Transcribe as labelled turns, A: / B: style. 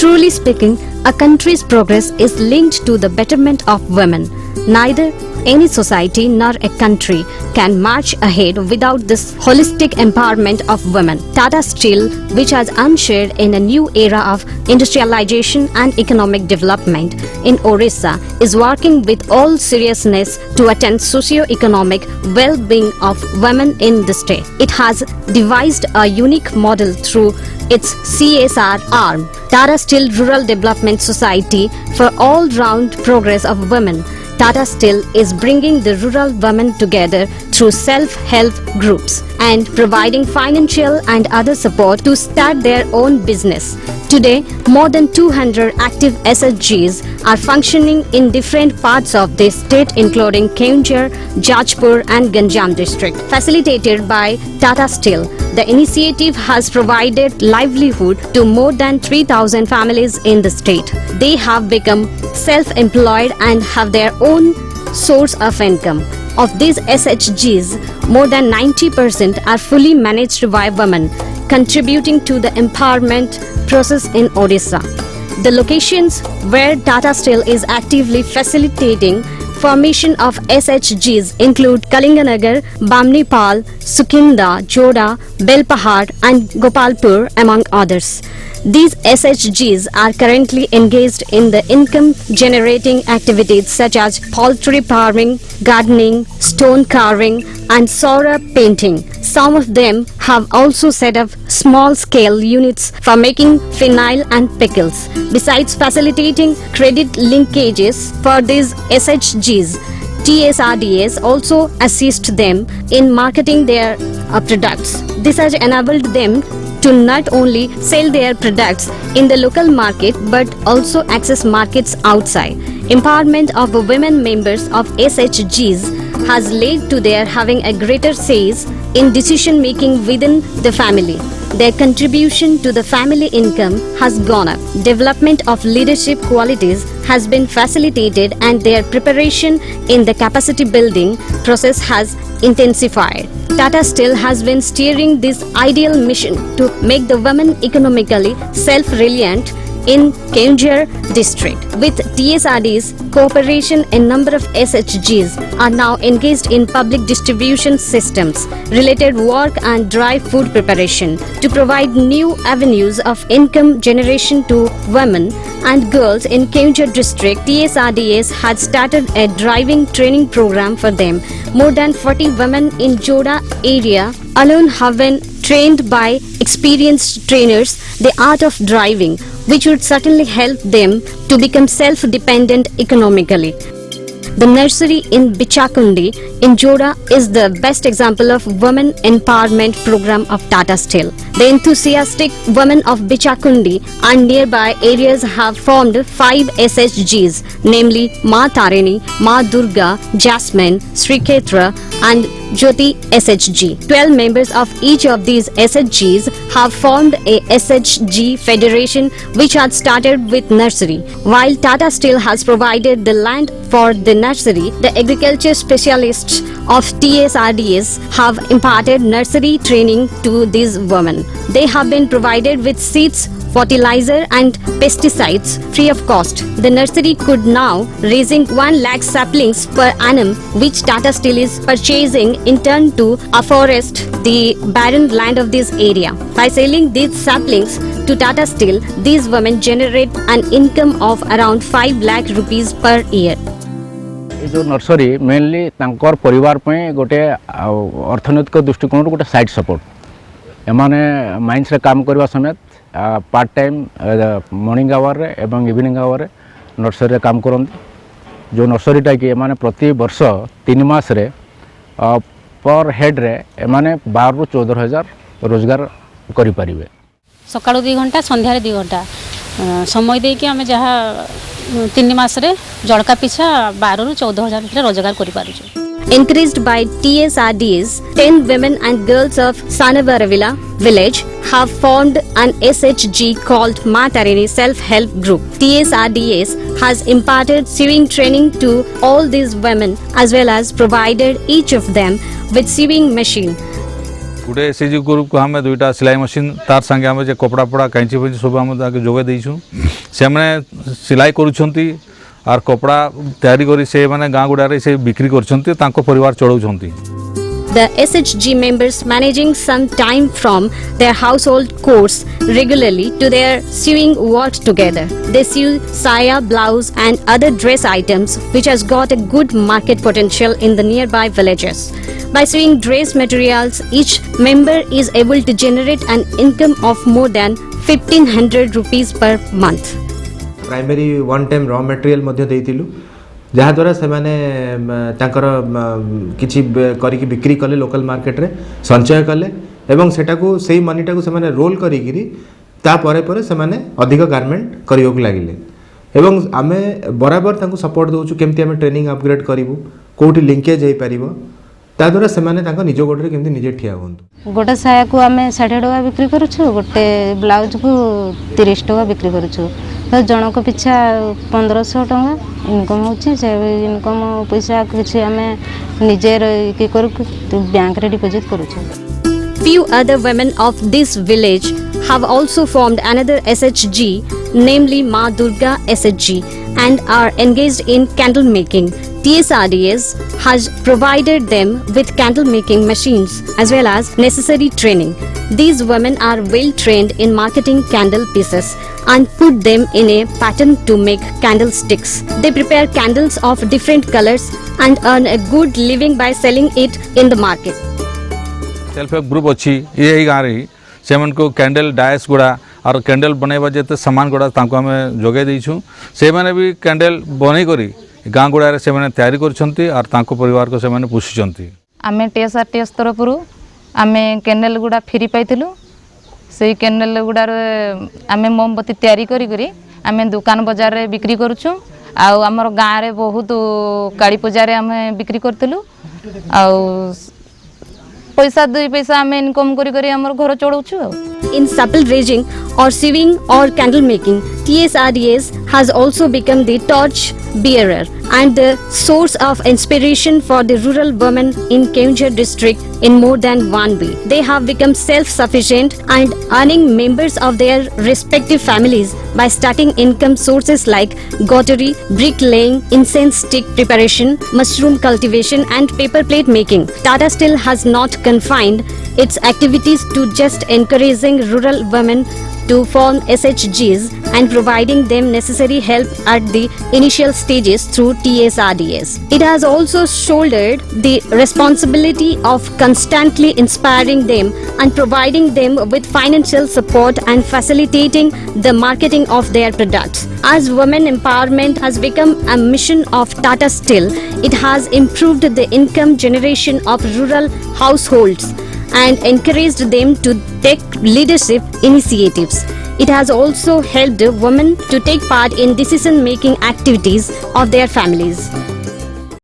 A: Truly speaking, a country's progress is linked to the betterment of women. Neither any society nor a country can march ahead without this holistic empowerment of women. Tata Steel, which has ushered in a new era of industrialization and economic development in Orissa, is working with all seriousness to attain socio-economic well-being of women in the state. It has devised a unique model through its CSR arm, Tata Steel Rural Development Society, for all-round progress of women. Tata Steel is bringing the rural women together through self-help groups and providing financial and other support to start their own business. Today, more than 200 active SHGs are functioning in different parts of the state, including Keonjhar, Jajpur and Ganjam district. Facilitated by Tata Steel, the initiative has provided livelihood to more than 3,000 families in the state. They have become self-employed and have their own source of income. Of these SHGs, more than 90% are fully managed by women, contributing to the empowerment process in Odisha. The locations where Tata Steel is actively facilitating formation of SHGs include Kalinganagar, Bamnipal, Sukinda, Joda, Belpahar and Gopalpur among others. These SHGs are currently engaged in the income-generating activities such as poultry farming, gardening, stone carving and Saura painting. Some of them have also set up small-scale units for making phenyl and pickles. Besides facilitating credit linkages for these SHGs, TSRDS also assist them in marketing their products. This has enabled them to not only sell their products in the local market but also access markets outside. Empowerment of the women members of SHGs has led to their having a greater say in decision making within the family. Their contribution to the family income has gone up. Development of leadership qualities has been facilitated and their preparation in the capacity building process has intensified. Tata Steel has been steering this ideal mission to make the women economically self-reliant in Keonjhar district. With TSRD's cooperation, a number of SHGs are now engaged in public distribution systems, related work and dry food preparation to provide new avenues of income generation to women and girls in Keonjhar district. TSRDS had started a driving training program for them. More than 40 women in Joda area alone have been trained by experienced trainers the art of driving, which would certainly help them to become self-dependent economically. The nursery in Bichakundi in Joda is the best example of women empowerment program of Tata Steel. The enthusiastic women of Bichakundi and nearby areas have formed 5 SHGs, namely Ma Tarini, Ma Durga, Jasmine, Sri Ketra and Jyoti SHG. 12 members of each of these SHGs have formed a SHG federation which had started with nursery. While Tata Steel has provided the land for the nursery, the agriculture specialists of TSRDS have imparted nursery training to these women. They have been provided with seeds, fertilizer and pesticides free of cost. The nursery could now raising 1 lakh saplings per annum, which Tata Steel is purchasing in turn to afforest the barren land of this area. By selling these saplings to Tata Steel, these women generate an income of around 5 lakh rupees per year.
B: जो nursery mainly तांकर परिवार पे गोटे अर्थनैतिक दृष्टिकोण गोटे side support एमाने mines रे काम करवा समेत पार्ट टाइम मॉर्निंग आवर रे एवं इवनिंग आवर रे नर्सरी रे काम करंती जो नर्सरीटा कि एमाने प्रति वर्ष 3 मास रे पर हेड रे एमाने 12 रु 14,000 रोजगार करि परिबे।
C: सकाळु 2 घंटा संध्यारे 2 घंटा समय दे कि आमे जहा 3 मास रे जड़का पिछा 12 रु 14,000 भितर रोजगार करि पारुछु।
A: Encouraged by TSRDS, 10 women and girls of Sanavaravila village have formed an SHG called Ma Tarini Self-Help Group. TSRDS has imparted sewing training to all these women as well as provided each of them with sewing machine.
D: गोटे SHG group को आम दुईटा सिलाई machine तार संगे आम जे कपड़ा पड़ा कैंची फैंची सब आम जोगे देचु से मैंने सिलाई करुँच आर कपड़ा तैयारी करी से माने गाँ गुड़ारे से बिक्री कर परिवार चलाउछंती।
A: The SHG members managing some time from their household chores regularly to their sewing work together. They sew saya, blouse and other dress items which has got a good market potential in the nearby villages. By sewing dress materials, each member is able to generate an income of more than 1500 rupees per month.
E: Primary one time raw material मध्य देइतिलु जहाँद्वारा से किसी करिकी बिक्री कले local market रे संचय कले एवं सेटाकू सेही मनीटाकू से रोल करिकी ता परे परे से अधिक गारमेंट करियोक लागिले एवं आमे बराबर तांको सपोर्ट दोछु केमती आमे ट्रेनिंग अपग्रेड करिवु कोठी लिंकेज हे परिबो ता द्वारा से निज गोड़े केमती निजे ठिया होंतु।
F: गोटे साया को आम 60 टका बिक्री करुछु गोटे ब्लाउज को 30 टका बिक्री करुछु तो जनक पिछा 1500 टका इनकम होछि से इनकम पैसा किछि आम निजे की करू बैंक रे deposit करुछु।
A: Few other women of this village have also formed another SHG, namely Ma Durga SHG, and are engaged in candle making. TSRDS has provided them with candle making machines as well as necessary training. These women are well trained in marketing candle pieces and put them in a pattern to make candlesticks. They prepare candles of different colors and earn a good living by selling it in the market.
D: Self help group अच्छी ये गाँव रही से candle DISE गुड़ा और candle बनवा जिते सामान गुड़ा आम जोगे देछुं से माने भी कैंडल बनई करी गाँ गुड़ारे से तैयारी करछंती और तांको परिवार को से पोषिचंती।
F: आम TSRTS तरफ आम कैंडल गुड़ा फ्री पाइलु से कैंडल गुड़ार आम मोमबत्ती तैयारी करी आम दुकान बजार रे बिक्री करुछु आमर गाँव रे बहुत काली पूजा रे आम बिक्री करथिलु पैसा 2 पैसा आम इनकम करी आमर घर चलाउछु।
A: In supple raising or sewing or candle making, TSRDS has also become the torch bearer and the source of inspiration for the rural women in Keonjhar district in more than one way. They have become self-sufficient and earning members of their respective families by starting income sources like gottery, bricklaying, incense stick preparation, mushroom cultivation and paper plate making. Tata Steel has not confined its activities to just encouraging rural women to form SHGs and providing them necessary help at the initial stages through TSRDS. It has also shouldered the responsibility of constantly inspiring them and providing them with financial support and facilitating the marketing of their products. As women empowerment has become a mission of Tata Steel, it has improved the income generation of rural households and encouraged them to take leadership initiatives. It has also helped women to take part in decision-making activities of their families.